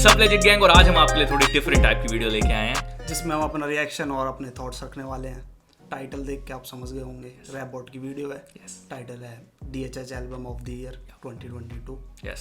What's up legend gang, और आज हम आपके लिए थोड़ी डिफरेंट टाइप की वीडियो लेके आए हैं जिसमें हम अपना रिएक्शन और अपने थॉट्स रखने वाले हैं। टाइटल देख के आप समझ गए होंगे, रैप बॉट की वीडियो है। टाइटल है DHH album of the year 2022।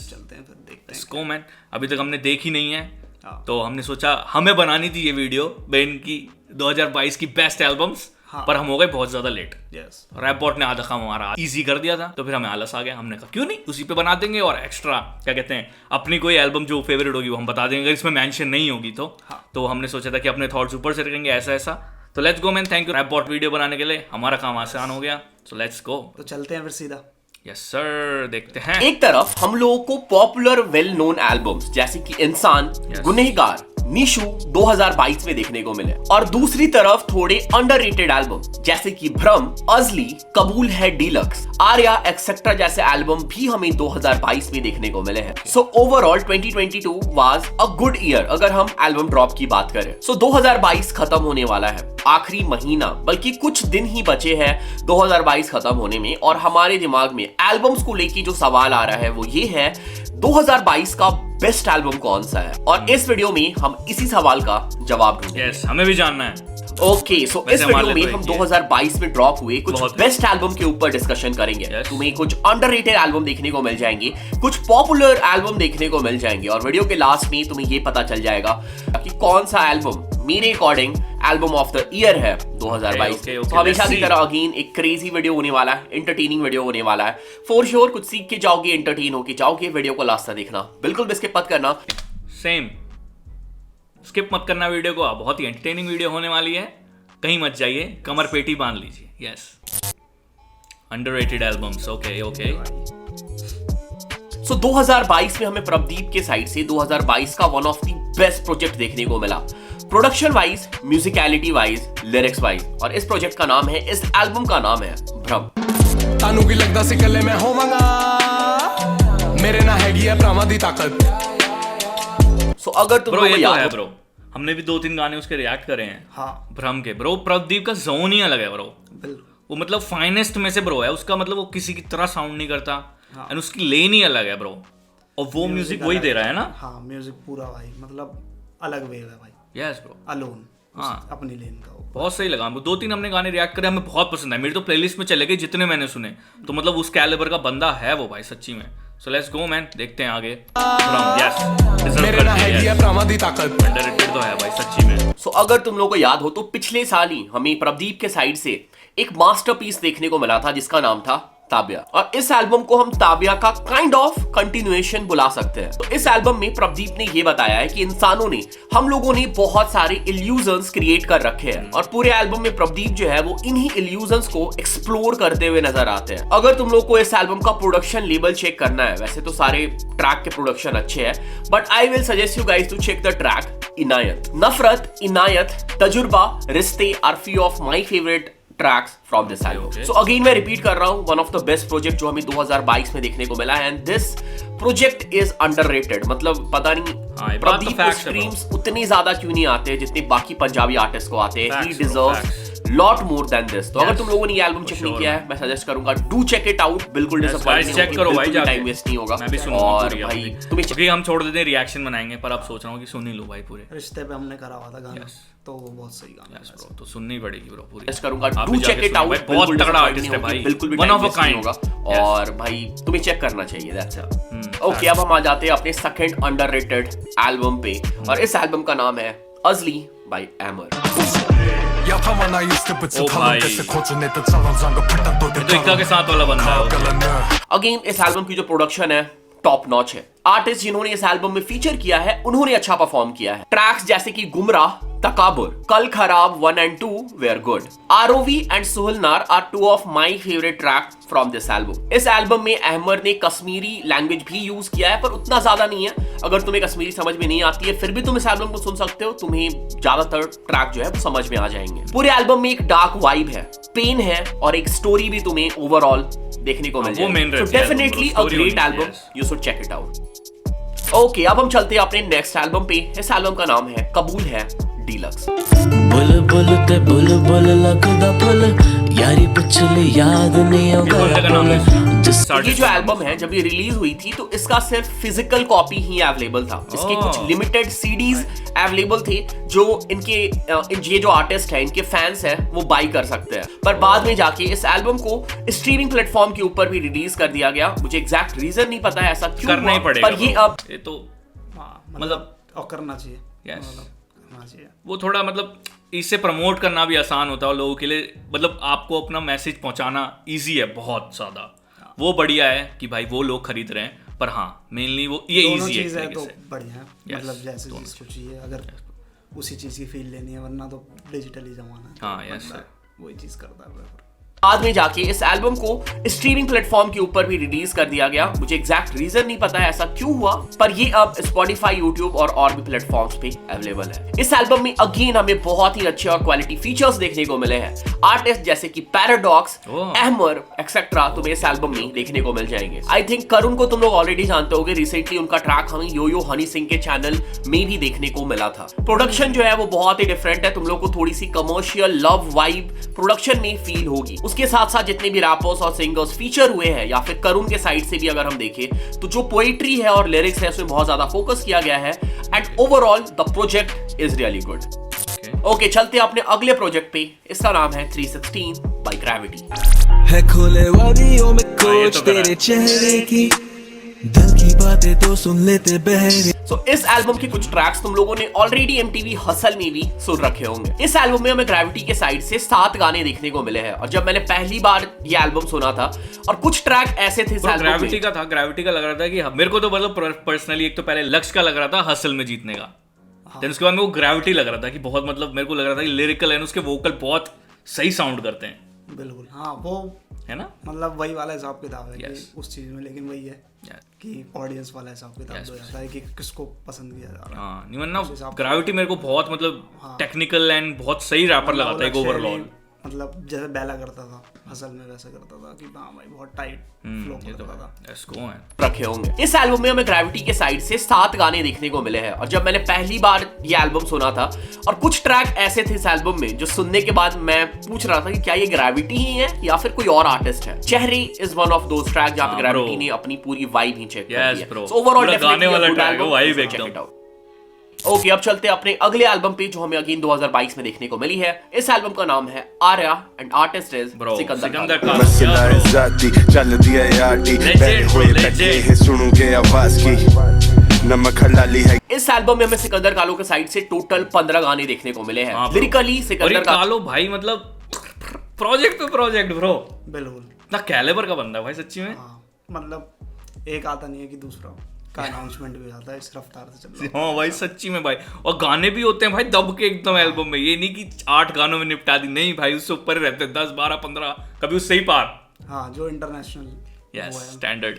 चलते हैं फिर देखते हैं। इसको मैन अभी तक हमने देखी नहीं है, हाँ। तो हमने सोचा हमें बनानी थी ये वीडियो बेन की 2022 की बेस्ट एल्बम्स। हाँ। पर हम हो गए बहुत ज्यादा लेट। यस, रैप बॉट ने आधा काम हमारा इजी कर दिया था, तो फिर हमें आलस आ गया। हमने कहा क्यों नहीं उसी पे बना देंगे, और एक्स्ट्रा क्या कहते हैं अपनी कोई एल्बम जो फेवरेट होगी वो हम बता देंगे, अगर इसमें मेंशन नहीं होगी तो। हाँ। तो हमने सोचा था कि अपने थॉट्स ऊपर से रखेंगे ऐसा ऐसा। तो let's go man, thank you rap bot video बनाने के लिए, हमारा काम आसान हो गया। So let's go. तो चलते हैं फिर सीधा। यस सर, देखते हैं। एक तरफ हम लोगों को पॉपुलर वेल नोन एल्बम्स जैसे कि इंसान, गुनहगार, निशु 2022 में देखने को मिले, और दूसरी तरफ थोड़े अंडररेटेड एल्बम जैसे कि भ्रम, अजली, कबूल है डीलक्स, आर्या एक्सेट्रा जैसे एल्बम भी हमें 2022 में देखने को मिले हैं। So overall 2022 was a good year अगर हम एल्बम ड्रॉप की बात करें। सो 2022 खत्म होने वाला है, आखिरी महीना बल्कि कुछ दिन ही बचे हैं 2022 खत्म होने में, और हमारे दिमाग में एल्बम्स को लेके जो सवाल आ रहा है वो ये है 2022 का बेस्ट एल्बम कौन सा है, और इस वीडियो में हम इसी सवाल का जवाब ढूंढेंगे। यस, हमें भी जानना है। ओके, सो इस वीडियो में हम 2022 में ड्रॉप हुए कुछ बेस्ट एल्बम के ऊपर डिस्कशन करेंगे। तुम्हें कुछ अंडररेटेड एल्बम देखने को मिल जाएंगे, कुछ पॉपुलर एल्बम देखने को मिल जाएंगे, और वीडियो के लास्ट में तुम्हें ये पता चल जाएगा कि कौन सा एल्बम मेरे according album of the year है 2022। तो हमेशा की तरह अगेन एक क्रेजी वीडियो होने वाला है, एंटरटेनिंग वीडियो होने वाला है। फॉर श्योर कुछ सीख के जाओगे, एंटरटेन होके जाओगे। वीडियो को लास्ट तक देखना, बिल्कुल भी स्किप मत करना। सेम स्किप मत करना वीडियो को, बहुत ही एंटरटेनिंग वीडियो होने वाली है। कहीं मत जाइए, कमर पेटी बांध लीजिए। Yes, underrated albums. Okay okay. So 2022 में हमें प्रदीप के साइड से 2022 का one of the best project देखने को मिला, production wise, musicality wise, lyrics wise, और इस प्रोजेक्ट का नाम है, इस एल्बम का नाम है भ्रम। तानू की लगदा सी कल्ले मैं होवांगा, मेरे ना हैगी है भ्रम दी ताकत। सो अगर तुम ब्रो, ये तो याद है ब्रो, हमने भी 2-3 गाने उसके रिएक्ट करे हैं। हाँ, भ्रम के। ब्रो प्रदीप का जोन ही अलग है ब्रो, वो मतलब फाइनेस्ट में से ब्रो है उसका, मतलब वो किसी की तरह साउंड नहीं करता। हाँ। एंड उसकी लेन ही अलग है ब्रो, और वो म्यूजिक वही दे रहा है ना। हाँ, म्यूजिक पूरा भाई मतलब अलग वेव है भाई। यस ब्रो, अलोन, हाँ, अपनी लेन का वो बहुत सही लगा हमको। 2-3 हमने गाने रिएक्ट करे, हमें बहुत पसंद है। मेरी तो प्लेलिस्ट में चले गए जितने मैंने सुने, तो मतलब उस कैलिबर का बंदा है वो भाई सच्ची में। सो लेट्स गो मैन, देखते हैं आगे। यस, मेरे ना हैगी है भ्रम दी ताकत। अंडररेटेड तो है भाई सच्ची में। सो अगर तुम लोगों को याद हो तो पिछले साल ही हमें प्रदीप के साइड से एक मास्टरपीस देखने को मिला था जिसका नाम था ताबिया, और इस एल्बम को हम ताबिया का काइंड ऑफ कंटिन्यूएशन बुला सकते हैं। तो इस एल्बम में प्रदीप ने ये बताया है कि इंसानों ने, हम लोगों ने बहुत सारे इल्यूजन्स क्रिएट कर रखे हैं, और पूरे एल्बम में प्रदीप जो है वो इन्हीं इल्यूजन्स को एक्सप्लोर करते हुए नजर आते हैं। अगर तुम लोग को इस एल्बम का प्रोडक्शन लेवल चेक करना है, वैसे तो सारे ट्रैक के प्रोडक्शन अच्छे हैं, but I will suggest you guys to check the track Inayat. Nafrat, Inayat, Tajurba, Rishte are few of my favourite tracks from this album. So again मैं रिपीट कर रहा हूँ, one of the best project जो हमें 2022 में देखने को मिला है, and this project is underrated। मतलब पता नहीं प्रदीप को स्ट्रीम्स उतनी ज्यादा क्यों नहीं आते जितने बाकी पंजाबी आर्टिस्ट को आते हैं। He deserves lot more than this। तो अगर तुम लोगों ने ये एल्बम चेक नहीं किया है, मैं सजेस्ट करूंगा डू चेक इट आउट। बिल्कुल डिसअपॉइंटिंग चेक करो भाई, टाइम वेस्ट नहीं होगा। मैं भी सुनूंगा और पूरी भाई अपनी। तुम्हें क्योंकि हम छोड़ देते हैं रिएक्शन बनाएंगे, पर अब सोच रहा हूँ कि सुन ही लो भाई पूरे। रिश्ते पे हमने करा हुआ था गाना, तो वो बहुत सही गाना है। यस ब्रो, तो सुननी पड़ेगी ब्रो पूरी। सजेस्ट करूंगा आप डू भी चेक जाके इट सुनो आउट। भाई, बहुत तगड़ा आर्टिस्ट है भाई, बिल्कुल भी one of a time waste नहीं काइंड होगा, और भाई तुम्हें चेक करना चाहिए। That's it. ओके, अब हम आ जाते हैं अपने सेकंड अंडररेटेड एल्बम पे, और इस एल्बम का नाम है अजली बाय एमर। या थामा나 있을 ओ भाई, तो इक्का के साथ वाला बंदा है। अगेन इस एल्बम की जो प्रोडक्शन है टॉप नॉच है। आर्टिस्ट जिन्होंने इस एल्बम में फीचर किया है उन्होंने अच्छा परफॉर्म किया है। ट्रैक्स जैसे कि गुमराह, तकाबुर, कल खराब 1 and 2 were good। ROV and सुहलनार are two of my favorite tracks from this album। इस एल्बम में अहमद ने कश्मीरी लैंग्वेज भी यूज किया है, पर उतना ज्यादा नहीं है। अगर तुम्हें कश्मीरी समझ में नहीं आती है, फिर भी तुम इस एल्बम को सुन सकते हो, तुम्हें ज्यादातर ट्रैक जो है वो समझ में आ जाएंगे। पूरे एल्बम में एक डार्क वाइब है, पेन है, और एक स्टोरी भी तुम्हें ओवरऑल देखने को मिल जाएगी। So definitely a great album, you should check it out। Okay, अब हम चलते हैं अपने नेक्स्ट एल्बम पे। इस एल्बम का नाम है कबूल है डीलक्स। बुल बुल ते बुल बुल लगदा फुल यारी पिछली याद नहीं ये बंदे का नाम है ये जो एल्बम है जब ये रिलीज हुई थी तो इसका सिर्फ फिजिकल कॉपी ही अवेलेबल था। इसके कुछ लिमिटेड सीडीज अवेलेबल थे जो ये जो आर्टिस्ट है इनके फैंस हैं वो बाई कर सकते हैं। पर बाद में जाके इस एल्बम को स्ट्रीमिंग प्लेटफॉर्म के ऊपर भी रिलीज कर दिया गया। मुझे एग्जैक्ट रीजन नहीं पता है ऐसा क्यों करना ही पड़ेगा, पर ये अब ये तो मतलब और करना चाहिए। Yes. करना चाहिए। वो थोड़ा मतलब इससे प्रमोट करना भी आसान होता है लोगों के लिए, मतलब आपको अपना मैसेज पहुंचाना इजी है बहुत ज़्यादा। वो बढ़िया है कि भाई वो लोग खरीद रहे हैं, पर हाँ मेनली वो ये इजी है, चीज़ है तो से। बढ़िया है। मतलब जैसे जिसको चाहिए अगर उसी चीज़ की फील लेनी है, वरना तो डिजिटली जमाना है। हाँ, yes, वही चीज़ करता है prefer। बाद में जाके इस एल्बम को स्ट्रीमिंग प्लेटफॉर्म के ऊपर भी रिलीज कर दिया गया। मुझे एग्जैक्ट रीजन नहीं पता है ऐसा क्यों हुआ, पर ये अब Spotify, YouTube और भी प्लेटफॉर्म्स पे अवेलेबल है। इस एल्बम में अगेन हमें बहुत ही अच्छे और क्वालिटी फीचर्स देखने को मिले हैं। आर्टिस्ट जैसे कि पैराडॉक्स, अहमर एक्सेट्रा तुम्हें इस एल्बम में देखने को मिल जाएंगे। आई थिंक करुण को तुम लोग ऑलरेडी जानते होगे, रिसेंटली उनका ट्रैक हमें यो यो हनी सिंह के चैनल में भी देखने को मिला था। प्रोडक्शन जो है वो बहुत ही डिफरेंट है, तुम लोग को थोड़ी सी कमर्शियल लव वाइब प्रोडक्शन में फील होगी। उसके साथ साथ जितने भी रैपर्स और सिंगर्स फीचर हुए हैं या फिर करुण के साइड से भी अगर हम देखें तो जो पोएट्री है और लिरिक्स है उसमें बहुत ज्यादा फोकस किया गया है and overall the project is really good. Okay चलते हैं अपने अगले प्रोजेक्ट पे। इसका नाम है 316 बाय ग्रेविटी। है खोले वादियों में खोज तेरे चेहरे की, दिल की बातें तो सुन लेते बहरे। So, इस एल्बम के कुछ ट्रैक्स तुम लोगों ने ऑलरेडी MTV हसल में भी सुन रखे होंगे। इस एल्बम में हमें ग्रेविटी के साइड से 7 गाने देखने को मिले हैं और जब मैंने पहली बार ये एल्बम सुना था और कुछ ट्रैक ऐसे थे ग्रेविटी का था, ग्रेविटी का लग रहा था कि मेरे को तो मतलब पर्सनली एक तो पहले लक्ष्य का लग रहा था हसल में जीतने का, देन उसके बाद मेरे को ग्रेविटी लग रहा था कि बहुत मतलब मेरे को लग रहा था कि लिरिकल है, उसके वोकल बहुत सही साउंड करते हैं। बिल्कुल हाँ, वो है ना, मतलब वही वाला हिसाब किताब है कि उस चीज में, लेकिन वही है कि ऑडियंस वाला हिसाब किताब हो जाता है कि किसको पसंद किया जा रहा है। हाँ नहीं वरना ग्रेविटी मेरे को बहुत मतलब टेक्निकल एंड बहुत सही रैपर लगा था एक ओवरऑल। मतलब जैसे बेला करता था हसल में वैसे करता था कि हाँ भाई बहुत टाइट फ्लो करता था। इसको है रखे होंगे। इस एल्बम में हमें ग्रेविटी के साइड से 7 गाने देखने को मिले हैं और जब मैंने पहली बार ये एल्बम सुना था और कुछ ट्रैक ऐसे थे इस एल्बम में जो सुनने के बाद मैं पूछ रहा था कि क्या ये ग्रेविटी ही है या फिर कोई और आर्टिस्ट है। चेहरे is one of those track जहां पे ग्रेविटी ने अपनी पूरी वाइब ही चेक कर दी है। सो ओवरऑल गाने वाला ट्रैक है, वाइब एकदम। ओके अब चलते हैं अपने अगले एल्बम पे जो हमें अगेन 2022 में देखने को मिली है। इस एल्बम का नाम है Arya and artist is Sikandar Khan. मसला है जाती चल दिया यादी बैठे हुए बैठे हैं सुनोगे आवाज की नमक हलाली है। इस एल्बम में हमें सिकंदर कालो के साइड से टोटल 15 गाने देखने को मिले हैं। लिरिकली सिकंदर कालो भाई मतलब प्रोजेक्ट पे प्रोजेक्ट ब्रो, बिल्कुल ना कैलिबर का बंदा भाई सच्ची में। मतलब एक आता नहीं है कि दूसरा का अनाउंसमेंट भी आता है इस रफ्तार से चल रहा है। हाँ भाई सच्ची में भाई, और गाने भी होते हैं भाई दब के एकदम एल्बम में, ये नहीं कि 8 गानों में निपटा दी, नहीं भाई उससे ऊपर ही रहते हैं 10 12 15 कभी उससे ही पार। हाँ जो इंटरनेशनल स्टैंडर्ड।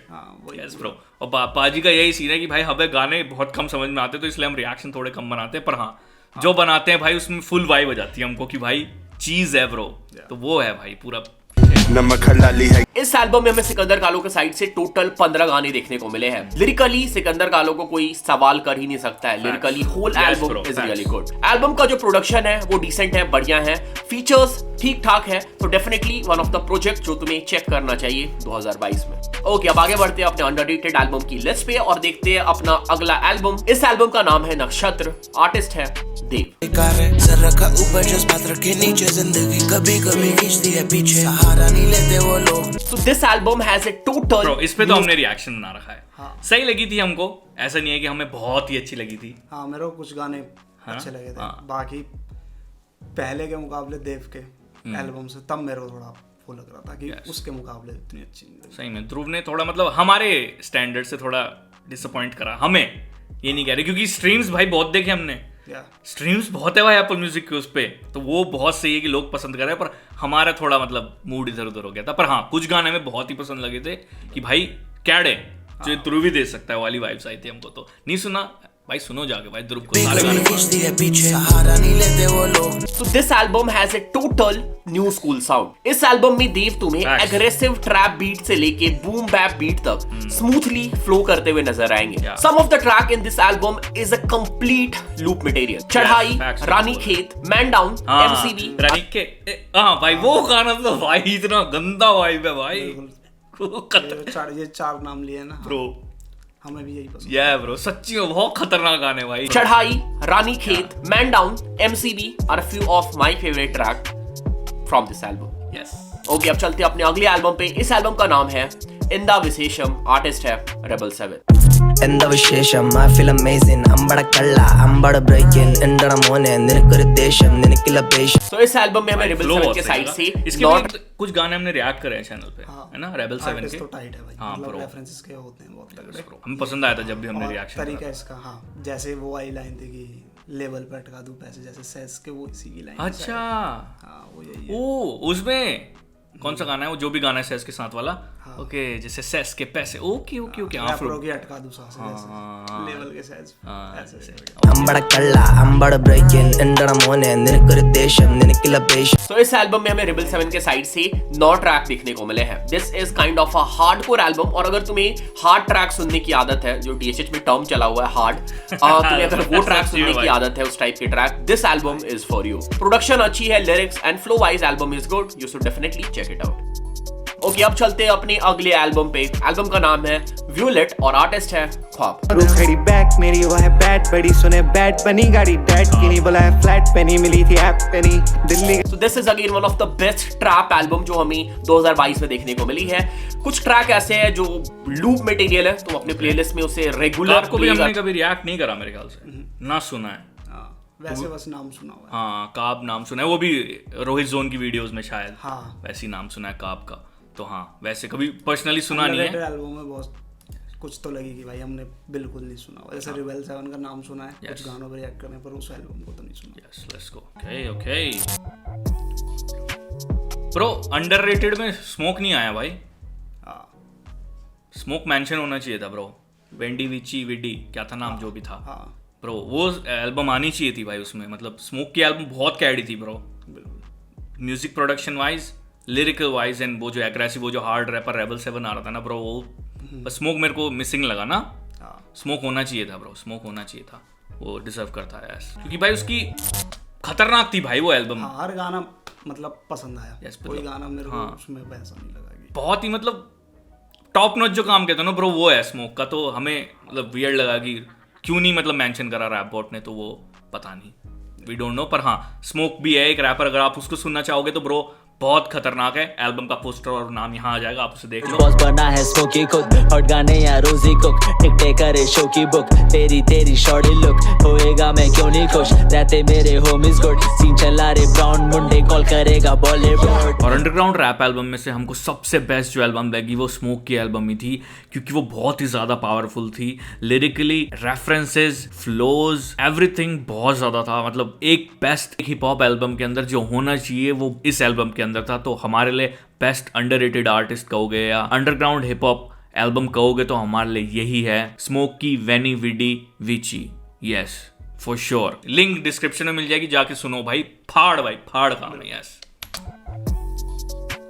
यस ब्रो और पाजी का यही सीन है कि भाई हमें गाने बहुत कम समझ में आते तो इसलिए हम रिएक्शन थोड़े कम बनाते हैं, पर हाँ जो बनाते हैं भाई उसमें फुल वाइब हो जाती है हमको कि भाई चीज है ब्रो, तो वो है भाई पूरा नमक हलाली है। इस एल्बम में हमें सिकंदर कालो के साइड से टोटल 15 गाने देखने को मिले हैं। लिरिकली सिकंदर कालो को कोई सवाल कर ही नहीं सकता है। Lyrically whole album is really good. Album का जो प्रोडक्शन है वो डिसेंट है, बढ़िया है, फीचर्स ठीक ठाक है, तो definitely one of the project जो तुम्हें चेक करना चाहिए 2022 में। ओके अब आगे बढ़ते हैं अपने अंडररेटेड एल्बम की लिस्ट पे और देखते हैं अपना अगला एल्बम। इस एल्बम का नाम है नक्षत्र, आर्टिस्ट है देव। सर रखा ऊपर जज्बात रखे नीचे, जिंदगी कभी कभी खींचती है पीछे, सहारा नहीं लेते वो लोग। So this album has a total Bro, इस पे तो हमने रिएक्शन बना रखा है। हाँ। सही लगी थी हमको, ऐसा नहीं है कि हमें बहुत ही अच्छी लगी थी। हाँ मेरे को कुछ गाने अच्छे लगे थे। बाकी पहले के मुकाबले देव के एल्बम से तब मेरे को थोड़ा वो लग रहा था कि उसके मुकाबले इतनी अच्छी नहीं लगी। सही में ध्रुव ने थोड़ा मतलब हमारे स्टैंडर्ड से थोड़ा डिसअपॉइंट करा हमें, ये नहीं कह रहे क्योंकि स्ट्रीम्स भाई बहुत देखे हमने, स्ट्रीम्स बहुत है भाई एप्पल म्यूजिक के उस पे, तो वो बहुत सही है कि लोग पसंद कर रहे हैं, पर हमारा थोड़ा मतलब मूड इधर उधर हो गया था। पर हाँ कुछ गाने में बहुत ही पसंद लगे थे कि भाई कैड है जो ध्रुव ही दे सकता है वाली वाइब्स आई थी हमको, तो नहीं सुना भाई सुनो जाके भाई ध्रुव को सारे गाने। So this album has a total new school sound. इस एल्बम में देव तुम्हें एग्रेसिव ट्रैप बीट से लेके बूम बैप बीट तक स्मूथली फ्लो करते हुए नजर आएंगे। Some of the track in this album is a complete loop material. चढ़ाई, रानी खेत, मैन डाउन, MCB, रानी के हाँ भाई वो गाना तो भाई इतना गंदा वाइब है भाई। ये चार नाम लिए ना ब्रो, हमें भी यही पसंद या ब्रो सच्ची में बहुत खतरनाक गाने भाई। चढ़ाई, रानी खेत, man down, MCB are a few of my favorite track from this album. Yes. Okay अब चलते हैं अपने अगले एल्बम पे। इस एल्बम का नाम है इंदा विशेषम, आर्टिस्ट है रेबल 7। എന്താ വിശേഷം I feel amazing അമ്പട കള്ള അമ്പട breaking എന്റട മോനെ നിനക്കൊരു ദേഷ്യം നിനക്കില്ല പേശം। तो इस एल्बम में हमें रेबल 7 के साइड से इसके नॉट कुछ गाने हमने रिएक्ट करे हैं चैनल पे, है ना रेबल 7 के। तो टाइट है भाई, हाँ, मतलब bro। रेफरेंसेस के होते हैं बहुत तगड़े। हमें पसंद आया था जब भी हमने और रिएक्शन तरीका इसका, हाँ जैसे वो वाली लाइन थी कि लेवल पे अटका दूं पैसे, जैसे सेस के वो इसी की लाइन। अच्छा हाँ वो यही है। ओ उसमें कौन सा गाना है वो, जो भी गाना है सेस के साथ वाला? ओके जैसे सेस के पैसे, ओके ओके ओके। हाँ रैपरों की अटका दूं सांसें जैसे लेवल के सेस ऐसे। അമ്പട കള്ള അമ്പട breaking എന്റട മോനെ നിനക്കൊരു ദേഷ്യം നിനക്കില്ല പേശം। तो इस एल्बम में हमें रेबल 7 के साइड से 9 ट्रैक देखने को मिले हैं। This is kind of a hardcore album, और अगर तुम्हें हार्ड ट्रैक सुनने की आदत है, जो DHH में टर्म चला हुआ है हार्ड, तुम्हें अगर वो ट्रैक सुनने की आदत है, उस टाइप के track, this album is for you. Production अच्छी है, lyrics and flow wise album is good, you should definitely check it out. Okay अब चलते हैं अपने अगले एल्बम पे। एल्बम का नाम है व्यूलेट और आर्टिस्ट है ख्वाब। खड़ी बैक मेरी वो है बैट बड़ी सुने बैट बनी गाड़ी डैड की नहीं बोला है फ्लैट पेनी मिली थी app Penney Delhi. So this is again one of the best trap album जो हमें 2022 में देखने को मिली है। कुछ ट्रैक ऐसे हैं जो लूप मटेरियल है, तुम अपने प्लेलिस्ट में उसे रेगुलर आपको भी हमने कभी रिएक्ट नहीं करा मेरे ख्याल से, ना सुना है। वैसे बस नाम सुना हुआ है। हाँ काब नाम सुना है, वो भी रोहित जोन की वीडियोस में शायद। हाँ वैसे ही नाम सुना है काब का, तो हाँ वैसे कभी पर्सनली सुना नहीं है। एल्बम में बहुत कुछ तो लगी कि भाई हमने बिल्कुल नहीं सुना हुआ। जैसे रेबल 7 का नाम सुना है, कुछ गानों पे रिएक्ट करने पर उस एल्बम को तो नहीं सुना। Yes let's go. Okay okay bro, underrated में स्मोक नहीं आया भाई। स्मोक मेंशन होना चाहिए था ब्रो। वेंडी विची विडी क्या था नाम, जो भी था ब्रो, वो एल्बम आनी चाहिए थी भाई उसमें। मतलब स्मोक की एल्बम बहुत कैडी थी bro, music production wise, lyrical wise, and वो जो एग्रेसिव, वो जो हार्ड रैपर रेबल 7 आ रहा था ना ब्रो, वो बस स्मोक मेरे को मिसिंग लगा ना। स्मोक होना चाहिए था ब्रो, स्मोक होना चाहिए था, वो डिजर्व करता है यस, क्योंकि भाई उसकी खतरनाक थी भाई वो एल्बम। हर गाना मतलब पसंद आया। कोई गाना मेरे को उसमें वैसा नहीं लगा कि बहुत ही मतलब टॉप नॉच जो काम कहते हैं ना ब्रो, वो है स्मोक का। तो हमें मतलब वियर्ड लगा कि क्यों नहीं मतलब मेंशन करा रैप बॉट ने, तो वो पता नहीं, वी डोंट नो। पर हाँ स्मोक भी है एक रैपर, अगर आप उसको सुनना चाहोगे तो ब्रो बहुत खतरनाक है। एल्बम का पोस्टर और नाम यहाँ आ जाएगा, आप उसे देख लो। बॉस बना है स्मोकी कुक, हॉट गाने या रोजी कुक, टिकटे करे शो की बुक, तेरी तेरी शॉर्टी लुक, होएगा मैं क्यों नहीं खुश, रहते मेरे होमीज गुड, सीन चला रे ब्राउन मुंडे, कॉल करेगा बॉलीवुड। और अंडरग्राउंड रैप एल्बम में से हमको सबसे बेस्ट जो एल्बम लगी वो स्मोक की एल्बम ही थी, क्योंकि वो बहुत ही ज्यादा पावरफुल थी। लिरिकली, रेफरेंसेस, फ्लोज, एवरीथिंग बहुत ज्यादा था। मतलब एक बेस्ट हिप हॉप एल्बम के अंदर जो होना चाहिए वो इस एल्बम के अंदर था। तो हमारे लिए बेस्ट अंडररेटेड आर्टिस्ट कहोगे या अंडरग्राउंड हिप हॉप एल्बम कहोगे तो हमारे लिए यही है, स्मोक की veni vidi vici. Yes for sure, link description में मिल जाएगी, जाके सुनो भाई, फाड़ भाई फाड़ काम है। यस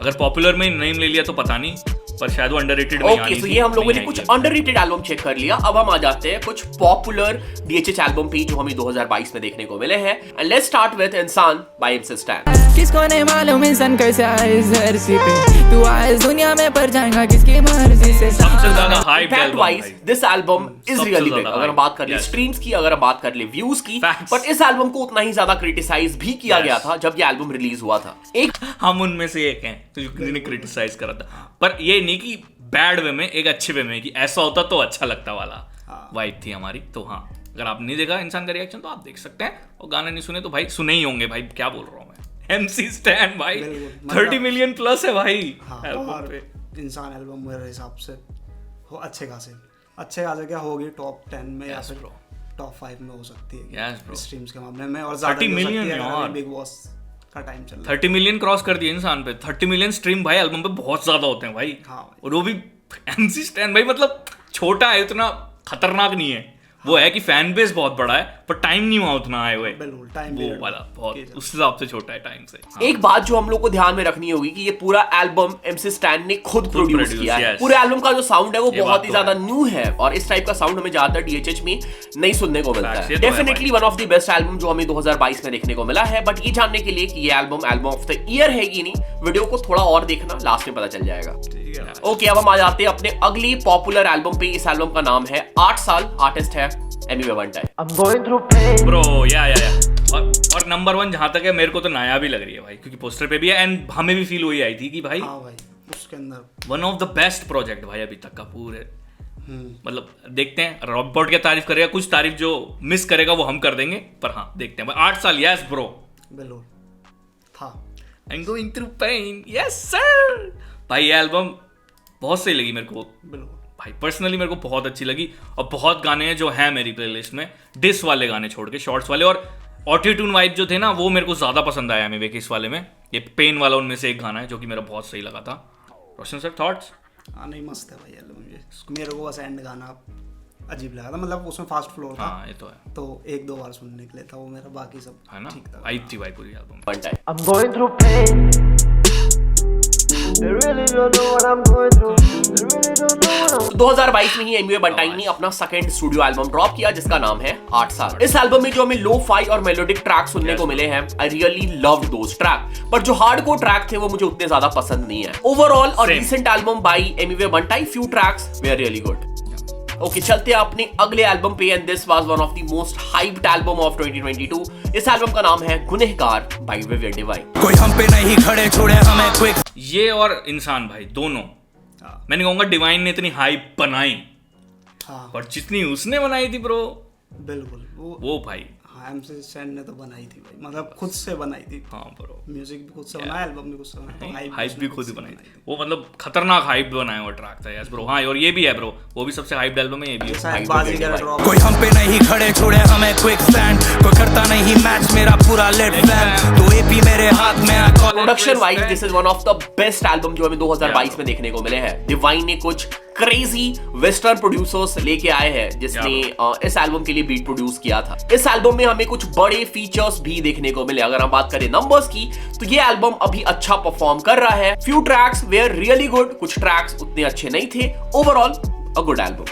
अगर पॉपुलर में नेम ले लिया तो पता नहीं, पर शायद वो अंडररेटेड में ओके, तो ये हम लोगों ने कुछ अंडररेटेड एल्बम चेक कर लिया। अब हम आ जाते हैं कुछ पॉपुलर DHH एल्बम पे जो हमें 2022 में देखने को मिले हैं। एंड लेट्स स्टार्ट विद इंसान बाय MC Stan। किसको नहीं मालूम इंसान कैसे आया इस धरती पे, तू आया इस दुनिया में पर जाएगा किसकी मर्जी से। सबसे ज्यादा hype fact wise this album is really big. अगर हम बात कर ले स्ट्रीम्स की, अगर हम बात कर ले व्यूज की, पर इस एल्बम को उतना ही ज्यादा क्रिटिसाइज भी किया गया था जब ये एल्बम रिलीज हुआ था। एक हम उनमें से एक हैं तो जिन्होंने क्रिटिसाइज करा था, पर ये नहीं कि बैड वे में, एक अच्छे वे में, कि ऐसा होता तो अच्छा लगता वाला वाइब थी हमारी। तो हाँ अगर आप नहीं देखा इंसान का रिएक्शन तो आप देख सकते हैं, और गाने नहीं सुने तो भाई सुने ही होंगे भाई, क्या बोल रहा हूँ मैं। MC Stan भाई 30 मिलियन प्लस है भाई एल्बम पे। इंसान एल्बम मेरे हिसाब से हो अच्छे खासे क्या होगी टॉप 10 में या फिर टॉप 5 में हो सकती है स्ट्रीम्स के मामले में, और 30 मिलियन यार, बिग बॉस का टाइम चल रहा है। 30 मिलियन क्रॉस कर दिया इंसान पे। 30 मिलियन स्ट्रीम भाई एल्बम पे बहुत ज्यादा होते हैं भाई। हाँ और वो भी MC Stan भाई, मतलब छोटा है, इतना खतरनाक नहीं है, वो है कि फैन बेस बहुत बड़ा है पर टाइम नहीं हुआ उतना आए हुए, बिल्कुल टाइम वो वाला बहुत उस हिसाब से छोटा है टाइम से। एक बात जो हम लोग को ध्यान में रखनी होगी कि ये पूरा एल्बम MC स्टैन ने खुद प्रोड्यूस किया है। पूरे एल्बम का जो साउंड है वो बहुत ही ज्यादा न्यू है और इस टाइप का साउंड हमें ज्यादातर DHH में नहीं सुनने को मिलता है। Definitely one of the best album जो हमें 2022 में देखने को मिला है। बट ये जानने के लिए कि ये एल्बम ऑफ द ईयर है कि नहीं, वीडियो को थोड़ा और देखना, लास्ट में पता चल जाएगा। ओके, अब हम आ जाते हैं अपने अगली पॉपुलर एल्बम पे। इस एल्बम का नाम है 8 साल, आर्टिस्ट है एमी वन टाइम। ब्रो या और नंबर 1 जहां तक है मेरे को तो नया भी लग रही है भाई, क्योंकि पोस्टर पे भी है एंड हमें भी फील हुई आई थी कि भाई, हाँ भाई उसके अंदर one of the best project भाई अभी तक का पूरे। मतलब देखते हैं रॉबर्ट क्या तारीफ करेगा, कुछ तारीफ जो मिस करेगा वो हम कर देंगे, पर हाँ देखते हैं भाई। 8 साल, यस ब्रो, बिल्कुल था। I'm going through pain, yes sir। भाई ये एल्बम बहुत सही लगी मेरे को, बिल्कुल भाई पर्सनली मेरे को बहुत अच्छी लगी। और बहुत गाने हैं जो हैं मेरी प्लेलिस्ट में, डिस वाले गाने छोड़ के, शॉर्ट्स वाले और ऑटो ट्यून वाइब जो थे ना, वो मेरे को ज़्यादा पसंद आया मेरे इस वाले में। ये पेन वाला उनमें से एक गाना है जो कि मेरा बहुत सही लगा था। रोशन सर थॉट्स? हाँ नहीं, मस्त है भाई एल्बम ये। मेरे को बस एंड गाना अजीब लगा था, मतलब उसमें फास्ट फ्लो था। हाँ ये तो है, तो 1-2 बार सुनने के लिए था वो मेरा, बाकी सब है ना, ठीक था। आई थी भाई पूरी album. I'm going through pain. They really don't know what I'm going through. They really don't know what I'm 2022 में ही एमी बंटाई ने अपना सेकंड स्टूडियो एल्बम ड्रॉप किया जिसका नाम है 8 साल। इस एल्बम में जो हमें लो-फाई और मेलोडिक ट्रैक सुनने को मिले हैं, I really loved those track, पर जो हार्डकोर ट्रैक थे वो मुझे उतने ज्यादा पसंद नहीं है। ओवरऑल और recent album by Emiway Bantai, few tracks वे आर रियली गुड। ओके, चलते हैं अपने अगले एल्बम पे and this was one of the most hyped album of 2022। इस एल्बम का नाम है गुनहगार बाय विवियन डिवाइन। कोई हम पे नहीं खड़े छोड़े हमें क्विक। ये और इंसान भाई दोनों, मैंने कहूंगा डिवाइन ने इतनी हाइप बनाई, पर जितनी उसने बनाई थी ब्रो, बिल्कुल वो भाई हाँ MC स्टैन ने तो बनाई थी भाई, मतलब खुद से बनाई थी। हाँ ब्रो, म्यूजिक भी खुद से बनाया, एल्बम भी खुद से बनाया, हाइप भी खुद ही बनाई थी वो, मतलब खतरनाक हाइप बनाया हुआ ट्रैक था। यस ब्रो, हाँ और ये भी है ब्रो, वो भी सबसे हाइप एल्बम है, ये भी है। कोई हम पे नहीं खड़े छोड़े हमें क्विक स्टैंड, कोई करता नहीं मैच मेरा पूरा लेट फ्लैम, तो AP मेरे हाथ में। Production wise this is one of the best album जो हमें 2022 में देखने को मिले हैं। डिवाइन ने कुछ क्रेजी वेस्टर्न प्रोड्यूसर्स लेके आए हैं जिसने इस एल्बम के लिए बीट प्रोड्यूस किया था। इस एल्बम में हमें कुछ बड़े फीचर्स भी देखने को मिले। अगर हम बात करें नंबर्स की तो ये एल्बम अभी अच्छा परफॉर्म कर रहा है। Few tracks were really good, कुछ ट्रैक्स उतने अच्छे नहीं थे। Overall a good album.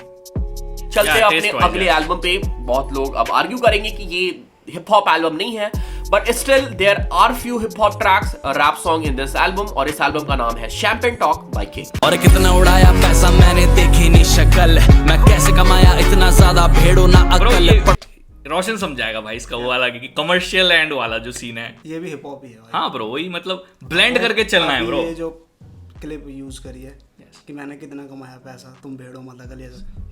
चलते हैं अपने अगले एल्बम पे। बहुत लोग अब आर्ग्यू करेंगे कि ये हिप हॉप एल्बम नहीं है, but still there are few hip hop tracks, rap song in this album, और इस एल्बम का नाम है शैंपेन टॉक बाय किंग। और कितना उड़ाया पैसा मैंने देखी नहीं शक्ल, मैं कैसे कमाया इतना ज्यादा भेड़ो ना अकल। रोशन समझाएगा भाई इसका वो वाला कि कमर्शियल एंड वाला जो सीन है, ये भी हिप हॉप ही है भाई। हाँ ब्रो, वही मतलब ब्लेंड करके चलना है ब्रो। ये जो क्लिप यूज करी है कि मैंने कितना कमाया पैसा, तुम भेड़ो मत अकल,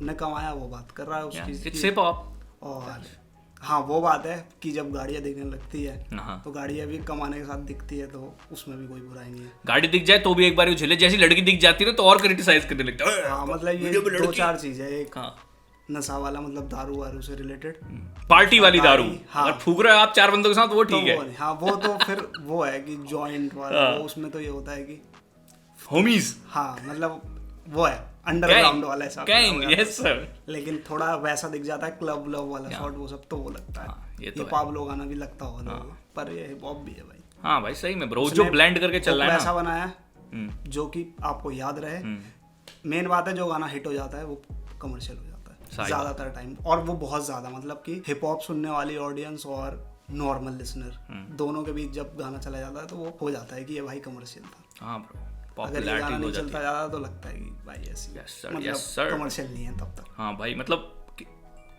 ने कमाया वो बात कर रहा है उसकी। It's hip hop. और हाँ वो बात है कि जब गाड़ियाँ दिखने लगती है तो गाड़ियाँ भी कमाने के साथ दिखती है, तो उसमें भी कोई बुराई नहीं है। गाड़ी दिख जाए तो भी एक बार झेले, जैसी लड़की दिख जाती है तो और क्रिटिसाइज करने लगता है। हाँ मतलब ये 2-4 चीजें, एक नशा वाला मतलब दारू वारू से रिलेटेड, पार्टी वाली दारू, अगर फूक रहे हो आप 4 बंदों के साथ वो ठीक है। हाँ वो तो फिर वो है कि जॉइंट वाला, उसमें तो ये होता है कि होमीज, हाँ मतलब वो है अंडरग्राउंड वाला ऐसा। Yes sir. लेकिन थोड़ा वैसा दिख जाता है क्लब लव वाला शॉट, वो सब तो वो लगता है। ये पाब्लो गाना भी लगता होगा, पर ये हिप हॉप भी है भाई। हाँ भाई सही में ब्रो, जो ब्लेंड करके चल रहा है ऐसा बनाया जो कि आपको याद रहे। मेन बात है जो गाना हिट हो जाता है वो कमर्शियल हो जाता है ज्यादातर टाइम, और वो बहुत ज्यादा, मतलब कि हिप हॉप सुनने वाली ऑडियंस और नॉर्मल लिसनर दोनों के बीच जब गाना चला जाता है तो वो हो जाता है कि ये भाई कमर्शियल था। हाँ ब्रो, अगर ये गाना नहीं चलता ज्यादा तो लगता है कि भाई ऐसी मतलब कमर्शियल नहीं है तब तक। हाँ भाई मतलब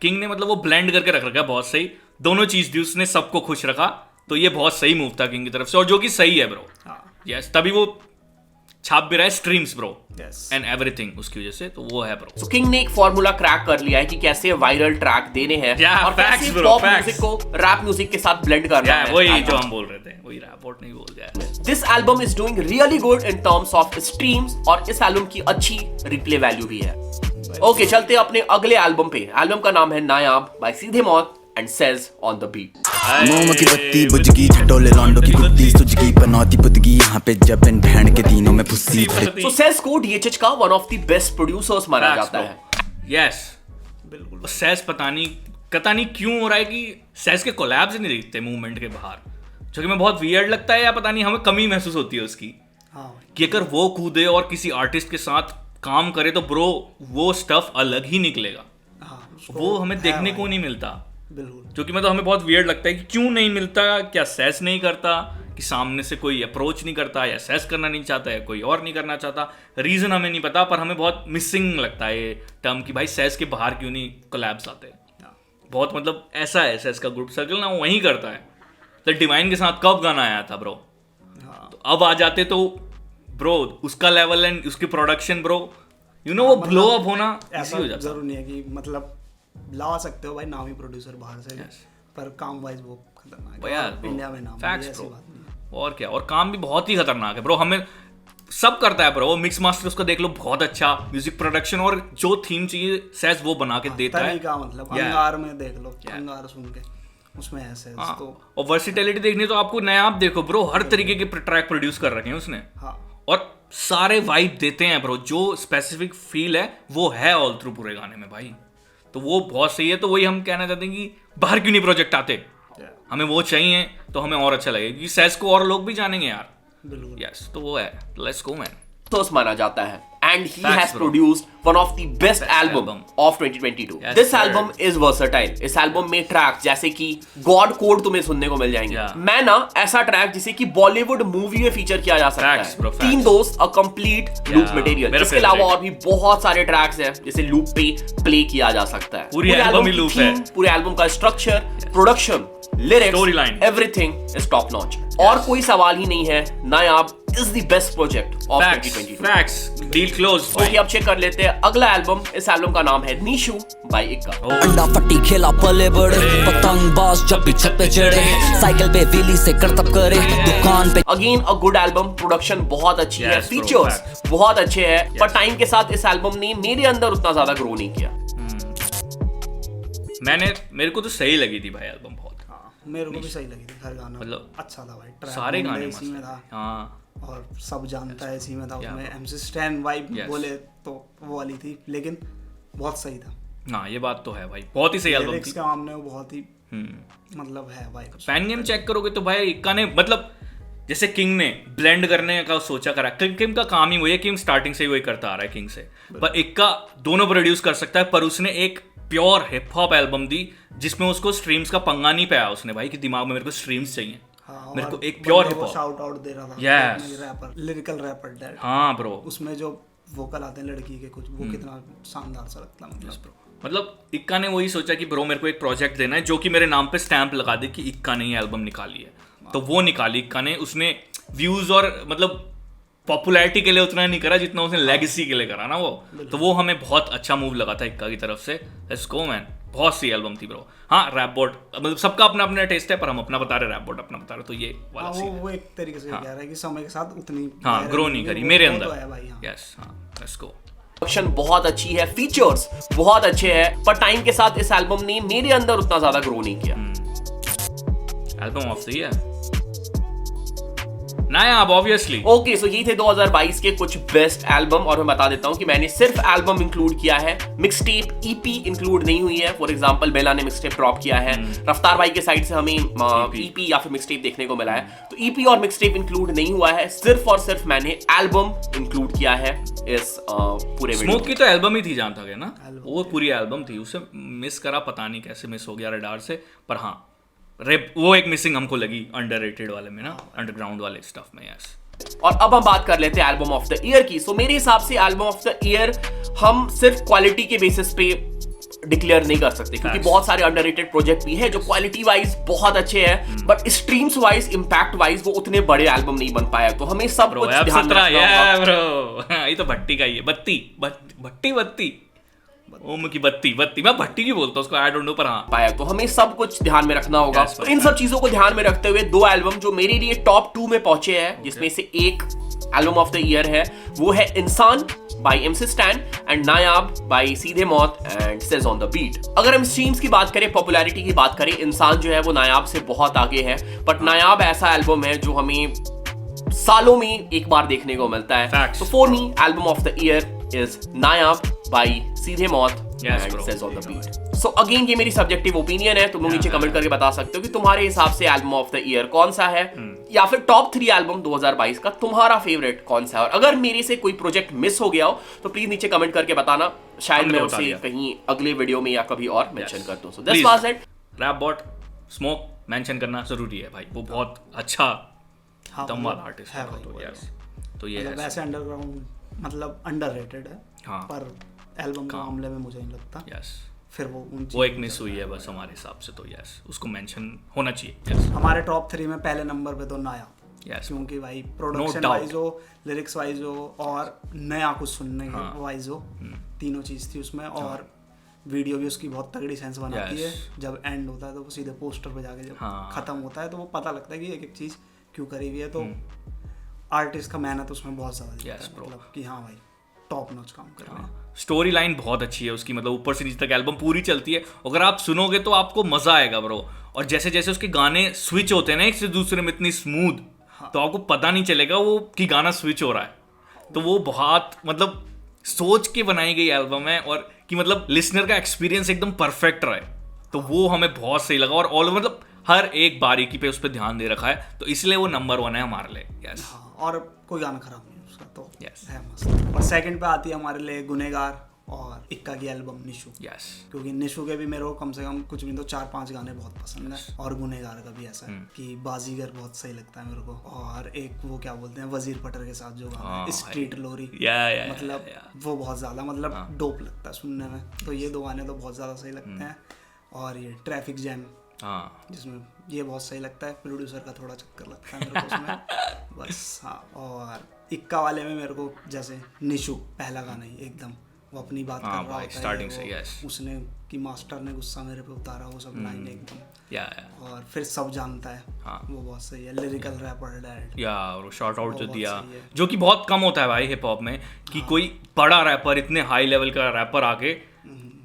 किंग ने मतलब वो ब्लेंड करके रख रखा है बहुत सही, दोनों चीज दी उसने, सबको खुश रखा, तो ये बहुत सही मूव था किंग की तरफ से, और जो कि सही है ब्रो। यस, तभी वो छाप भी रहा है स्ट्रीम्स ब्रो एंड एवरीथिंग उसकी वजह से, तो वो है ब्रो। सो किंग ने एक फार्मूला क्रैक कर लिया है कि कैसे वायरल ट्रैक देने हैं और कैसे पॉप म्यूजिक को रैप म्यूजिक के साथ ब्लेंड करना है। वही जो हम बोल रहे थे, वही रैप वोट नहीं बोल दिया। This album is doing really good in terms of streams, और इस एल्बम की अच्छी रिप्ले वैल्यू भी है। ओके, चलते हैं अपने अगले एल्बम पे। एल्बम का नाम है नायाब by Seedhe Maut and Sez on the beat. मोम की बत्ती बुझ गई, छटोले लौंडों की बुद्धि सुझ गई, पनौती पुतगी यहाँ पे जब इन बहन के दिनों में फुस्सी। सो सेज को DHH का one of the best producers माना जाता है। यस बिल्कुल। और सैस पता नहीं क्यों हो रहा है कि सैस के कोलैब्स नहीं दिखते मूवमेंट के बाहर, जो कि मैं बहुत वियर्ड लगता है, या पता नहीं हमें कमी महसूस होती है उसकी। हाँ, कि अगर वो कूदे और किसी आर्टिस्ट के साथ काम करे तो ब्रो वो स्टफ अलग ही निकलेगा। हाँ, वो हमें देखने को नहीं मिलता, बिल्कुल। जो कि मतलब हमें बहुत वियर्ड लगता है कि क्यों नहीं मिलता। क्या सैस नहीं करता, कि सामने से कोई अप्रोच नहीं करता, या सैस करना नहीं चाहता, या कोई और नहीं करना चाहता, रीजन हमें नहीं पता, पर हमें बहुत मिसिंग लगता है ये टर्म कि भाई सैस के बाहर क्यों नहीं कोलैब्स आते। बहुत मतलब ऐसा है सैस का ग्रुप सर्कल ना, वहीं करता है। तो डिवाइन के साथ कब गाना आया था ब्रो, तो अब आ जाते तो ब्रो उसका लेवल एंड उसकी प्रोडक्शन ब्रो वो ब्लो अप होना ऐसा हो जाता। जरूर नहीं है कि मतलब ला सकते हो भाई नामी प्रोड्यूसर बाहर से, पर काम वाइज वो खतरनाक है यार, इंडिया में नाम फैक्ट्स ऐसी ब्रो। बात नहीं। और क्या, और काम भी बहुत ही खतरनाक है ब्रो। हमें सब करता है ब्रो, वो मिक्स मास्टर उसको देख लो, बहुत अच्छा म्यूजिक प्रोडक्शन, और जो थीम चाहिए सैस वो बना के देता है। तरीका मतलब अंगार में देख लो, अंगार सुन के उसमें ऐसे तो और वर्सिटैलिटी देखनी तो आपको नया आप देखो ब्रो, हर तरीके के ट्रैक प्रोड्यूस कर रखे हैं उसने। और सारे वाइब देते हैं ब्रो, जो स्पेसिफिक फील है वो है ऑल थ्रू पूरे गाने में भाई। तो वो बहुत सही है। तो वही हम कहना चाहते हैं कि बाहर क्यों नहीं प्रोजेक्ट आते, हमें वो चाहिए तो हमें और अच्छा लगेगा, क्योंकि सैस को और लोग भी जानेंगे यार। बिल्कुल। यस, तो वो है लेट्स गो मैन। तो माना जाता है and he has produced one of the best album of 2022. This album is versatile. इस एल्बम में ट्रैक जैसे कि गॉड कोड तुम्हें सुनने को मिल जाएंगे। मैं ना ऐसा ट्रैक जिसे कि बॉलीवुड मूवी में फीचर किया जा सकता है। तीन दोस्त, अ कंप्लीट लूप मटेरियल। इसके अलावा और भी बहुत सारे ट्रैक्स हैं जिसे लूप पे प्ले किया जा सकता है। पूरी एल्बम ही लूप है। पूरे एल्बम का structure, production, lyrics, storyline, everything is top notch. और कोई सवाल ही नहीं है, नायाब is the best project of 2022. Facts. Deal closed. Okay, अब चेक कर लेते हैं अगला एल्बम। इस एल्बम का नाम है नीशू बाय इक्का। अंडा फट्टी खेला पले बड़े, पतंगबाज जब भी छत पे चढ़े, साइकिल पे व्हीली से करतब करे, दुकान पे। Again a good album, production बहुत अच्छी है, फीचर्स बहुत अच्छे हैं, पर टाइम के साथ इस एल्बम ने मेरे अंदर उतना ज्यादा ग्रो नहीं किया। मेरे को तो सही लगी थी भाई एल्बम बहुत। मेरे को भी सही लगी थी, हर गाना मतलब अच्छा था भाई। सारे गाने इसी में था। हाँ, और सब जानता है इसी में था। उसमें एमसी स्टैन वाइब बोले तो वो वाली थी, लेकिन बहुत सही था। हाँ, ये बात तो है भाई, बहुत ही सही एल्बम थी। लिरिक्स का मामले में बहुत ही मतलब है भाई। फैन गेम चेक करोगे तो भाई इक्का ने मतलब जैसे किंग ने ब्लेंड करने का सोचा करा, किंग का काम ही वही है, किंग स्टार्टिंग से ही वही करता आ रहा है किंग से, पर इक्का दोनों प्रोड्यूस कर सकता है। पर उसने एक प्योर हिप हॉप एल्बम दी जिसमें उसको स्ट्रीम्स का पंगा नहीं पाया उसने भाई, कि दिमाग में मेरे को स्ट्रीम्स चाहिए। हाँ, मेरे को एक pure hip hop shout out दे रहा था। Yes, rapper, lyrical rapper that. हाँ ब्रो, उसमें जो वोकल आते हैं लड़की के कुछ, वो कितना शानदार सा लगता है। मतलब इक्का ने वही सोचा कि ब्रो मेरे को एक प्रोजेक्ट देना है जो कि मेरे नाम पे स्टैंप लगा दे कि इक्का ने ये एल्बम निकाली है। तो वो निकाली इक्का ने। उसने व्यूज और मतलब पॉपुलैरिटी के लिए उतना नहीं करा जितना उसने लेगेसी के लिए करा ना वो। तो वो हमें बहुत अच्छा मूव लगा था इक्का की तरफ से। लेट्स गो मैन, बहुत सी एल्बम थी ब्रो। हाँ, रैप बोर्ड मतलब सबका अपना अपना टेस्ट है, पर हम अपना बता रहे, रैप बोर्ड अपना बता रहे, तो ये वाला वो एक तरीके से कह रहा है कि समय के साथ उतनी ग्रो नहीं करी मेरे अंदर। यस, हाँ, लेट्स गो। प्रोडक्शन बहुत अच्छी है, फीचर्स बहुत अच्छे हैं, पर टाइम के साथ इस एल्बम ने मेरे अंदर उतना ज्यादा ग्रो नहीं किया। Album of the year Nayaab obviously. Okay, so ये थे 2022 के कुछ बेस्ट एल्बम। और मैं बता देता हूं कि मैंने सिर्फ एल्बम इंक्लूड किया है, मिक्सटेप ईपी इंक्लूड नहीं हुई है। फॉर एग्जांपल बेला ने मिक्सटेप ड्रॉप किया है, रफ्तार भाई के साइड से हमें ईपी या फिर मिक्सटेप देखने को मिला है। तो ईपी और मिक्सटेप इंक्लूड नहीं हुआ है, सिर्फ और सिर्फ मैंने एल्बम इंक्लूड किया है इस पूरे वीडियो। स्मोक की तो एल्बम ही थी जहां तक है ना, वो पूरी एल्बम थी, उसे मिस करा, पता नहीं कैसे मिस हो गया रडार से। पर हाँ, वो एक मिसिंग हमको लगी अंडररेटेड वाले में ना, अंडरग्राउंड वाले स्टफ में। यस, और अब हम बात कर लेते हैं एल्बम ऑफ द ईयर की। सो मेरे हिसाब से एल्बम ऑफ द ईयर हम सिर्फ क्वालिटी के बेसिस पे डिक्लेयर नहीं कर सकते, क्योंकि बहुत सारे अंडररेटेड प्रोजेक्ट भी है जो क्वालिटी वाइज बहुत अच्छे हैं, but streams wise, impact wise वो उतने बड़े एल्बम नहीं बन पाया। तो हमें सब कुछ ध्यान में रखना होगा। ये तो भट्टी का ही है, बत्ती ओम की बत्ती, मैं भट्टी की बोलता हूँ उसको, आई डोंट नो, पर हाँ पाया। तो हमें सब कुछ ध्यान में रखना होगा। तो इन सब चीजों को ध्यान में रखते हुए दो एल्बम जो मेरे लिए टॉप 2 में पहुंचे हैं, जिसमें से एक एल्बम ऑफ द ईयर है, वो है Insaan by MC Stan and Nayaab by Seedhe Maut and Sez on the beat. अगर हम स्ट्रीम्स की बात करें, पॉपुलैरिटी की बात करें, इंसान जो है वो नायाब से बहुत आगे है, बट नायाब ऐसा एल्बम है जो हमें सालों में एक बार देखने को मिलता है। So for me, album of the year is Nayab by सीधे मौत Yes, bro. Says on the beat. So again ये मेरी सब्जेक्टिव ओपिनियन है, तुम लोग नीचे कमेंट करके बता सकते हो कि तुम्हारे हिसाब से एल्बम ऑफ द ईयर कौन सा है, या फिर टॉप 3 एल्बम 2022 का तुम्हारा फेवरेट कौन सा है। और अगर मेरे से कोई प्रोजेक्ट मिस हो गया हो तो प्लीज नीचे कमेंट करके बताना, शायद मैं उसे कहीं अगले वीडियो में या कभी और मेंशन कर दूं। So this was it. Rap bot smoke mention करना जरूरी है भाई, वो बहुत अच्छा दमदार आर्टिस्ट है भाई। तो ये वैसे अंडरग्राउंड मतलब अंडररेटेड है, हाँ, पर एल्बम के मामले में मुझे नहीं लगता। यस, फिर वो एक मिस हुई है बस हमारे हिसाब से, तो यस उसको मेंशन होना चाहिए। yes. हमारे टॉप 3 में पहले नंबर पे तो नया, yes, क्योंकि भाई प्रोडक्शन वाइज हो, लिरिक्स वाइज हो और नया कुछ सुनने वाइज हो, तीनों चीज थी उसमें। और वीडियो भी उसकी बहुत तगड़ी सेंस बनाती है, जब एंड होता है तो वो सीधे पोस्टर पे जाके जब खत्म होता है तो वो पता लगता है कि एक एक चीज क्यों करी हुई है। तो आर्टिस्ट का मेहनत उसमें बहुत ज्यादा दिखता है, मतलब कि हाँ भाई टॉप नॉच काम कर रहे हैं। स्टोरी लाइन बहुत अच्छी है उसकी, मतलब ऊपर से नीचे तक एल्बम पूरी चलती है, अगर आप सुनोगे तो आपको मजा आएगा ब्रो। और जैसे जैसे उसके गाने स्विच होते हैं ना एक से दूसरे में इतनी स्मूथ, तो आपको पता नहीं चलेगा वो कि गाना स्विच हो रहा है। तो वो बहुत मतलब सोच के बनाई गई एल्बम है, और कि मतलब लिसनर का एक्सपीरियंस एकदम परफेक्ट रहे, तो वो हमें बहुत सही लगा। और ऑल मतलब हर एक बारीकी पे उस पर ध्यान दे रखा है, तो इसलिए वो नंबर 1 है हमारे लिए। यस, और कोई गाना खराब नहीं उसका, तो है मस्त। और सेकंड पे आती है हमारे लिए गुनहगार और इक्का की एल्बम निशु। यस, क्योंकि निशु के भी मेरे को कम से कम कुछ भी तो 4-5 गाने बहुत पसंद है, और गुनहगार का भी ऐसा है कि बाजीगर बहुत सही लगता है मेरे को। और एक वो क्या बोलते हैं वजीर पटर के साथ जो गाना है स्ट्रीट लोरी, मतलब वो बहुत ज्यादा मतलब डोप लगता है सुनने में। तो ये 2 गाने तो बहुत ज्यादा सही लगते हैं। और ये ट्रैफिक जैम जिसमें ये बहुत सही लगता है, प्रोड्यूसर का थोड़ा चक्कर लगता है मेरे को उसमें बस। हाँ, और इक्का वाले में मेरे को जैसे निशु पहला गाना ही एकदम वो अपनी बात कर रहा होता है स्टार्टिंग से, यस, उसने कि मास्टर ने गुस्सा मेरे पे उतारा, वो सब लाइन एकदम। और फिर सब जानता है, वो बहुत सही है। लिरिकल रैपर डैड, वो शॉर्ट आउट जो दिया, जो कि बहुत कम होता है भाई हिप हॉप में, कि कोई बड़ा रैपर इतने हाई लेवल का रैपर आके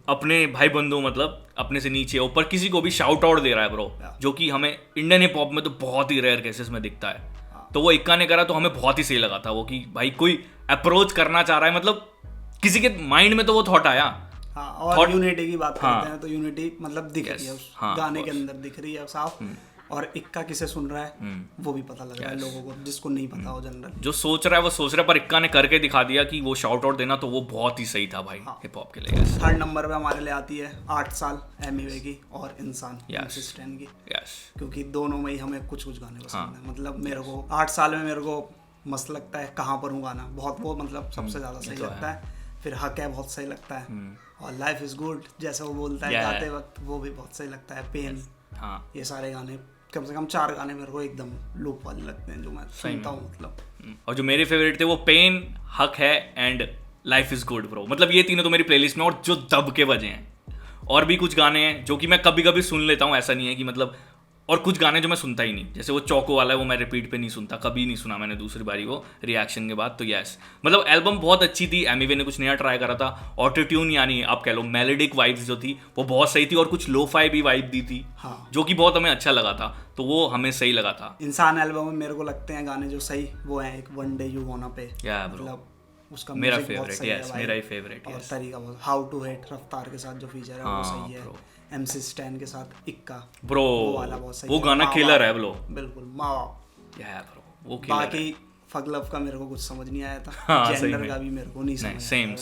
अपने भाई बंधु मतलब अपने से नीचे ऊपर किसी को भी शाउट आउट दे रहा है ब्रो, जो कि हमें इंडियन हिप हॉप में तो बहुत ही रेयर केसेस में दिखता है। तो वो इक्का ने करा तो हमें बहुत ही सही लगा था वो, कि भाई कोई अप्रोच करना चाह रहा है, मतलब किसी के माइंड में तो वो थॉट आया। और यूनिटी की बात करते हैं तो यूनिटी मतलब दिख रही है उस गाने के अंदर, दिख रही है साफ। और इक्का किसे सुन रहा है वो भी पता लग रहा है लोगों को, जिसको नहीं पता हो जनरल। जो सोच रहा है वो सोच रहा है, पर इक्का ने करके दिखा दिया कि वो शाउट आउट देना, तो वो बहुत ही सही था भाई हिप हॉप के लिए। थर्ड नंबर पे हमारे लिए आती है 8 साल एमिवे की और इंसान स्टैन की, क्योंकि दोनों में ही हमें कुछ कुछ गाने पसंद है। मतलब मेरे को 8 साल में मेरे को मस्त लगता है कहाँ पर हूँ गाना, बहुत वो मतलब सबसे ज्यादा सही लगता है। फिर हक है बहुत सही लगता है, और लाइफ इज गुड जैसा वो बोलता है गाते वक्त वो भी बहुत सही लगता है। पेन, ये सारे गाने कम से कम 4 गाने मेरे को एकदम लूप वाले लगते हैं जो मैं सुनता हूँ मतलब। और जो मेरे फेवरेट थे वो पेन, हक है and life is good bro, मतलब ये तीनों तो मेरी प्लेलिस्ट में और जो दब के बजे हैं। और भी कुछ गाने हैं जो कि मैं कभी कभी सुन लेता हूँ, ऐसा नहीं है कि मतलब, और कुछ गाने जो मैं सुनता ही नहीं, जैसे वो चौको वाला है वो मैं रिपीट पे नहीं सुनता, कभी नहीं सुना मैंने दूसरी बारी वो रिएक्शन के बाद। तो यस, मतलब एल्बम बहुत अच्छी थी, एमिवे ने कुछ नया ट्राई करा था। ऑटो ट्यून यानी आप कह लो मेलोडिक वाइब्स जो थी वो बहुत सही थी, और कुछ लो-फाई भी वाइब दी थी, जो कि बहुत हमें अच्छा लगा था, तो वो हमें सही लगा था। इंसान एल्बम में मेरे को लगते हैं गाने जो सही वो है एक one day you gonna pay, मतलब उसका मेरा फेवरेट, यस मेरा ही फेवरेट। और तरीका बहुत हाउ टू हेट रफ्तार के साथ जो फीचर है वो सही है। MC स्टैन के साथ इक्का ब्रो, वो गाना किलर है ब्रो, बिल्कुल मावा यार ब्रो, वो किलर। बाकी फक लव का मेरे को कुछ समझ नहीं आया था, जेंडर का भी मेरे को नहीं समझ सेम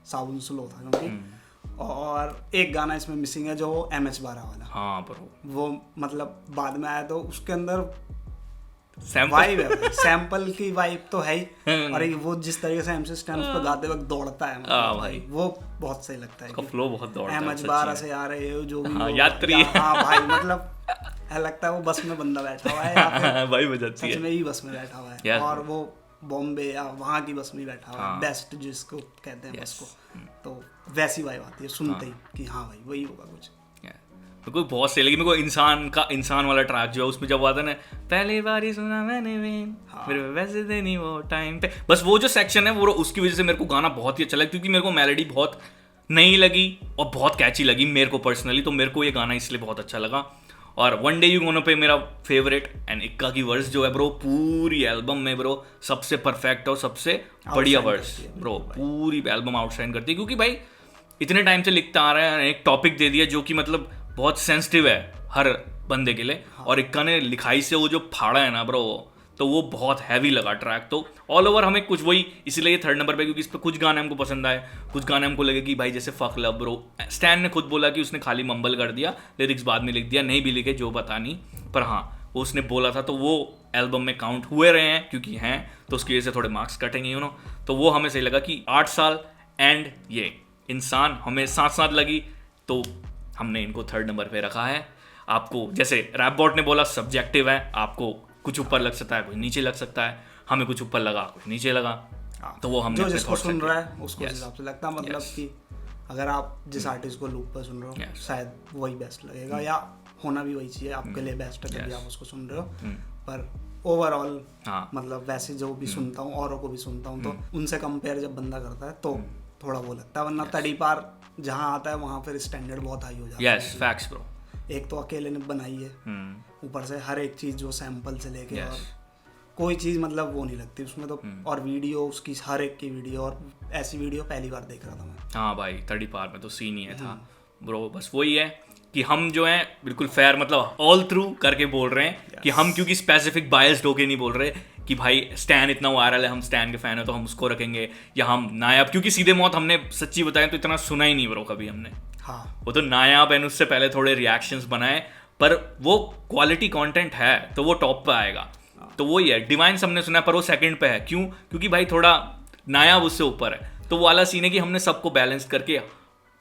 साबुन स्लो था क्योंकि। और एक गाना इसमें मिसिंग है जो MS-12 वाला, हाँ ब्रो, वो मतलब बाद में आया तो उसके अंदर वाइब है, सैंपल की वाइब तो है ही, और वो जिस तरीके से MC स्टैन उस पर गाते वक्त दौड़ता है भाई, वो बहुत सही लगता है। उसका फ्लो बहुत दौड़ता है। MS-12 से आ रहे हो जो भी यात्री, हाँ भाई, मतलब लगता है वो बस में बंदा बैठा हुआ है या फिर भाई बजाती है, सच में ही बस में बैठा हुआ है, और वो बॉम्बे या वहाँ की बस में बैठा हुआ है, बेस्ट जिसको कहते हैं बस को, तो वैसी वाइब आती है सुनते ही कि हाँ भाई वही होगा कुछ। मेरे को बहुत सही लगी, मेरे को इंसान वाला ट्रैक जो है उसमें जब आता है ना, पहली बार ही सुना मैंने मेरे वैसे थे नहीं वो टाइम पे, बस वो जो सेक्शन है वो उसकी वजह से मेरे को गाना बहुत ही अच्छा लगा, क्योंकि मेरे को मेलोडी बहुत नई लगी और बहुत कैची लगी मेरे को पर्सनली, तो मेरे को ये गाना इसलिए बहुत अच्छा लगा। और one day you gonna pay मेरा फेवरेट, एंड इक्का की वर्स जो है ब्रो पूरी एल्बम में ब्रो सबसे परफेक्ट और सबसे बढ़िया वर्स ब्रो, पूरी एल्बम आउटशाइन करती है, क्योंकि भाई इतने टाइम से लिखता आ रहा है, एक टॉपिक दे दिया जो कि मतलब बहुत सेंसिटिव है हर बंदे के लिए, और इक्का ने लिखाई से वो जो फाड़ा है ना ब्रो, तो वो बहुत हैवी लगा ट्रैक। तो ऑल ओवर हमें कुछ वही, इसलिए ये 3rd नंबर पे, क्योंकि इस पर कुछ गाने हमको पसंद आए, कुछ गाने हमको लगे कि भाई जैसे फक लव ब्रो, स्टैन ने खुद बोला कि उसने खाली मंबल कर दिया, लिरिक्स बाद में लिख दिया, नहीं भी लिखे जो पता नहीं, पर हाँ वो उसने बोला था, तो वो एल्बम में काउंट हुए रहे हैं, क्योंकि हैं तो उसकी वजह से थोड़े मार्क्स कटेंगे यू नो। तो वो हमें सही लगा कि 8 साल एंड ये इंसान हमें साथ साथ लगी, तो हमने इनको 3rd नंबर पे रखा है। आपको जैसे रैप बॉट ने बोला सब्जेक्टिव है, आपको कुछ ऊपर लग सकता है, कुछ नीचे लग सकता है, हमें कुछ ऊपर लगा, कुछ नीचे लगा, तो वो हमने जो जिसको सुन रहा है उसको हिसाब से लगता है, मतलब कि अगर आप जिस आर्टिस्ट को लूप पर सुन रहे हो शायद वही बेस्ट लगेगा, या होना भी वही चाहिए आपके लिए बेस्ट है जब आप उसको सुन रहे हो। पर ओवरऑल मतलब वैसे जो भी सुनता हूँ, औरों को भी सुनता हूँ, तो उनसे कंपेयर जब बंदा करता है तो थोड़ा वो लगता है, वरना तड़ी पार जहाँ आता है वहाँ फिर स्टैंडर्ड बहुत हाई हो जाता है। Yes facts bro. एक तो अकेले ने बनाई है, ऊपर से हर एक चीज जो सैंपल से लेके और कोई चीज मतलब वो नहीं लगती उसमें तो, और वीडियो उसकी हर एक की वीडियो, और ऐसी वीडियो पहली बार देख रहा था मैं। हाँ भाई तड़ी पार में तो सीन ही है था ब्रो। बस वही है कि हम जो है बिल्कुल फेयर मतलब ऑल थ्रू करके बोल रहे हैं कि हम क्योंकि स्पेसिफिक बायस्ड होके नहीं बोल रहे कि भाई स्टैन इतना वायरल है, हम स्टैन के फैन है तो हम उसको रखेंगे, या हम नायाब, क्योंकि सीधे मौत हमने सच्ची बताएं तो इतना सुना ही नहीं ब्रो कभी हमने। हाँ वो तो नायाब है, उससे पहले थोड़े रिएक्शंस बनाए, पर वो क्वालिटी कंटेंट है तो वो टॉप पे आएगा। तो वही है, डिवाइन्स हमने सुना पर वो सेकंड पे है, क्यों? क्योंकि भाई थोड़ा नायाब उससे ऊपर है, तो वो वाला सीन है कि हमने सबको बैलेंस करके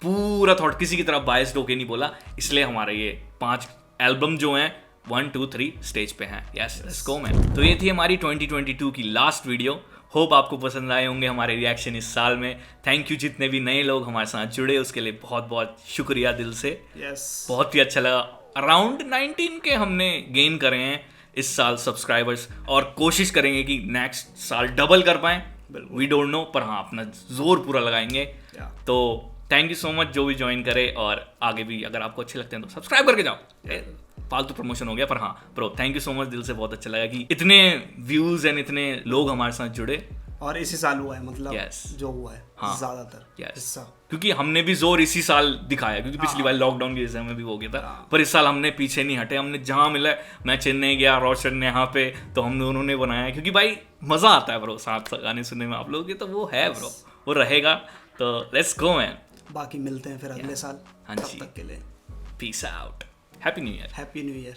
पूरा थॉट किसी की तरफ बायस्ड होके नहीं बोला, इसलिए हमारे ये 5 एल्बम जो हैं 1, 2, 3 स्टेज पे हैं। Yes let's go man. तो ये थी हमारी 2022 की लास्ट वीडियो। होप आपको पसंद आए होंगे हमारे रिएक्शन इस साल में। थैंक यू जितने भी नए लोग हमारे साथ जुड़े उसके लिए बहुत बहुत शुक्रिया दिल से। बहुत ही अच्छा लगा। अराउंड 19 के हमने गेन करे हैं इस साल सब्सक्राइबर्स, और कोशिश करेंगे कि नेक्स्ट साल डबल कर पाएं। वी डोंट नो, पर हाँ अपना जोर पूरा लगाएंगे। तो थैंक यू सो मच जो भी ज्वाइन करे, और आगे भी अगर आपको अच्छे लगते हैं तो सब्सक्राइब करके जाओ। फालतू प्रमोशन हो गया, पर हाँ bro thank you so much दिल से, बहुत अच्छा लगा कि इतने व्यूज एंड इतने लोग हमारे साथ जुड़े। और इसी साल हुआ है मतलब जो हुआ है ज्यादातर हिस्सा, क्योंकि हमने भी जोर इसी साल दिखाया, क्योंकि पिछली बार लॉकडाउन की वजह में भी हो गया था, पर इस साल हमने पीछे नहीं हटे। हमने जहाँ मिला, मैं चेन्नई गया, रोशन ने यहाँ पे, तो हम दोनों ने बनाया, क्योंकि भाई मजा आता है ब्रो साथ गाने सुनने में आप लोगों के, तो वो है ब्रो, वो रहेगा। तो लेट्स गो मैन, बाकी मिलते हैं फिर अगले साल। हाँ जी, तब तक के लिए peace out, happy new year. Happy new year.